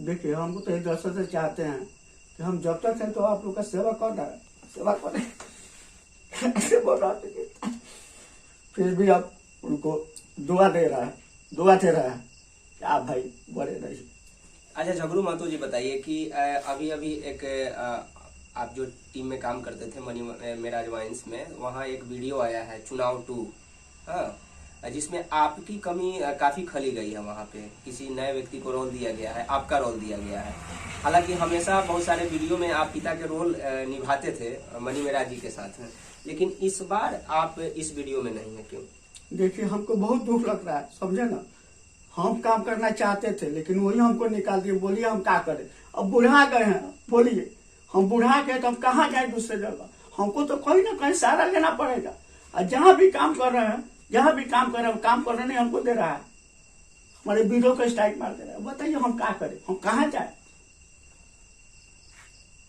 देखिए हमको तो दर्शक से चाहते हैं कि हम जब तक हैं तो आप लोग का सेवा कर रहे हैं, सेवा करें ऐसे बोल रहा था। फिर भी आप उनको दुआ दे रहा है कि आप भाई बड़े रहिए। अच्छा झगड़ू महतो जी बताइए कि अभी एक आप जो टीम में काम करते थे मनी मेराज वाइन्स में, वहाँ एक वीडियो आया है चुनाव 2, हाँ, जिसमें आपकी कमी काफी खली गई है। वहाँ पे किसी नए व्यक्ति को रोल दिया गया है, आपका रोल दिया गया है। हालांकि हमेशा बहुत सारे वीडियो में आप पिता के रोल निभाते थे मनी मेराज जी के साथ, लेकिन इस बार आप इस वीडियो में नहीं है, क्यों? देखिए हमको बहुत दुख लग रहा है, समझे ना। हम काम करना चाहते थे लेकिन वही हमको निकाल दिए। बोलिए हम क्या करें, अब बुढ़ा गए हैं, बोलिए हम बुढ़ा गए तो हम कहाँ जाए दूसरे जगह। हमको तो कहीं ना कहीं सहारा लेना पड़ेगा। और जहाँ भी काम कर रहे हैं काम कर रहे नहीं हमको दे रहा है, हमारे वीडियो को स्ट्राइक मार दे रहा है। बताइए हम क्या करें, हम कहाँ जाए,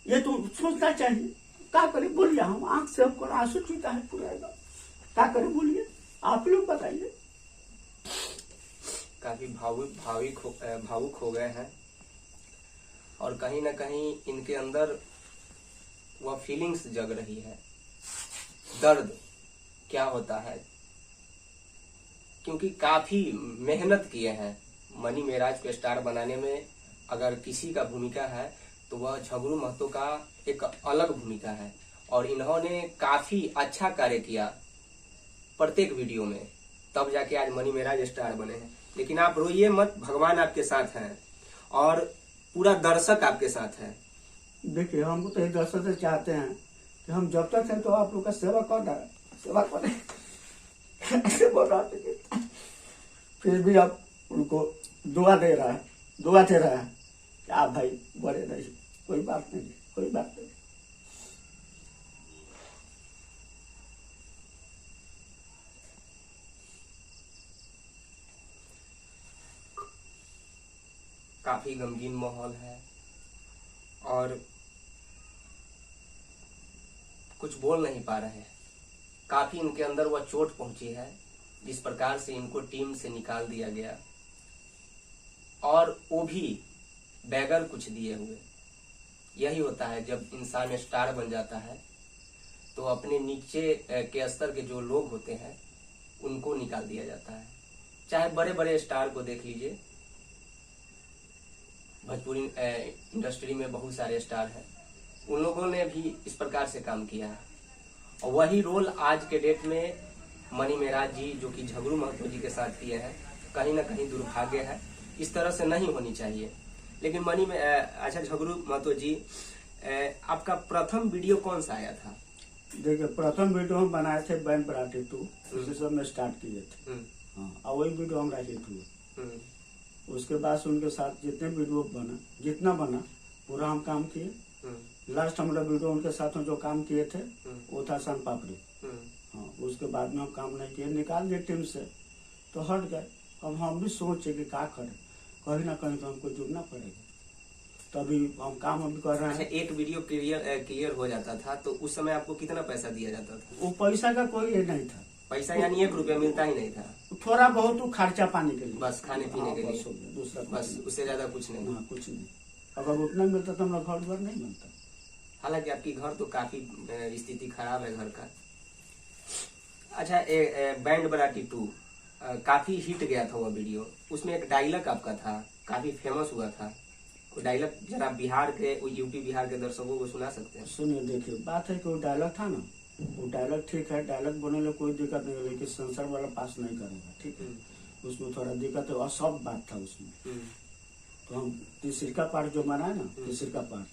ये तो सोचना चाहिए। क्या करें बोलिए, हम आंख से हमको आंसू चूता है पूरा, क्या करें बोलिए, आप लोग बताइए। काफी भावुक हो गए हैं और कहीं ना कहीं इनके अंदर वह फीलिंग्स जग रही है, दर्द क्या होता है, क्योंकि काफी मेहनत किए हैं मनी मेराज को स्टार बनाने में। अगर किसी का भूमिका है तो वह झगड़ू महतो का एक अलग भूमिका है और इन्होंने काफी अच्छा कार्य किया प्रत्येक वीडियो में, तब जाके आज मनी मेराज स्टार बने हैं। लेकिन आप रोइए मत, भगवान आपके साथ हैं और पूरा दर्शक आपके साथ है। देखिए हमको तो दर्शक से चाहते हैं कि हम जब तक हैं तो आप लोग का सेवा करें ऐसे बोल रहा था। फिर भी आप उनको दुआ दे रहा है कि आप भाई बड़े रहिए। कोई बात नहीं। काफी गमगीन माहौल है और कुछ बोल नहीं पा रहे हैं। काफी इनके अंदर वह चोट पहुंची है जिस प्रकार से इनको टीम से निकाल दिया गया, और वो भी बगैर कुछ दिए हुए। यही होता है जब इंसान स्टार बन जाता है तो अपने नीचे के स्तर के जो लोग होते हैं उनको निकाल दिया जाता है। चाहे बड़े बड़े स्टार को देख लीजिए, भोजपुरी इंडस्ट्री में बहुत सारे स्टार हैं, उन लोगों ने भी इस प्रकार से काम किया है। और वही रोल आज के डेट में मनी मेराज जी जो कि झगड़ू महतो जी के साथ किए हैं, कहीं ना कहीं दुर्भाग्य है। इस तरह से नहीं होनी चाहिए। लेकिन अच्छा झगड़ू महतो जी, आपका प्रथम वीडियो कौन सा आया था? देखिए प्रथम वीडियो हम बनाए थे बैंड बराती 2, उसी सब में स्टार्ट किए थे। हाँ, और वही वीडियो हमारा हिट हुआ। उसके बाद से उनके साथ जितना बना पूरा हम काम किए। लास्ट हमारा वीडियो उनके साथ में जो काम किए थे वो था सन पापड़ी। हाँ, उसके बाद में हम काम नहीं किए, निकाल दिए टीम से तो हट गए। अब हम भी सोचे कि क्या करें, कहीं ना कहीं तो हमको जुड़ना पड़ेगा, तभी हम काम अभी कर रहे हैं। अच्छा, एक वीडियो क्लियर हो जाता था तो उस समय आपको कितना पैसा दिया जाता था? वो पैसा का कोई ये नहीं था। पैसा यानी 1 रुपया मिलता ही नहीं था? थोड़ा बहुत खर्चा पानी के लिए, बस खाने पीने के लिए, दूसरा बस, उससे ज्यादा कुछ नहीं। हाँ, कुछ नहीं। अगर उतना मिलता तो हमारा घर नहीं बनता। हालांकि आपकी घर तो काफी स्थिति खराब है घर का। अच्छा, बैंड बराती 2 काफी हिट गया था वो वीडियो, उसमें एक डायलॉग आपका था, काफी फेमस हुआ था। वो डायलॉग जरा यूपी बिहार के दर्शकों को सुना सकते हैं? सुनिए, देखिए बात है कि वो डायलॉग था ना, वो डायलॉग ठीक है, डायलॉग बोलने में कोई दिक्कत नहीं है, लेकिन सेंसर वाला पास नहीं करेगा, ठीक है। उसमें थोड़ा दिक्कत है, असॉफ्ट बात था उसमें। तो हम तीसरी का पार्ट जो बनाए ना, तीसरी का पार्ट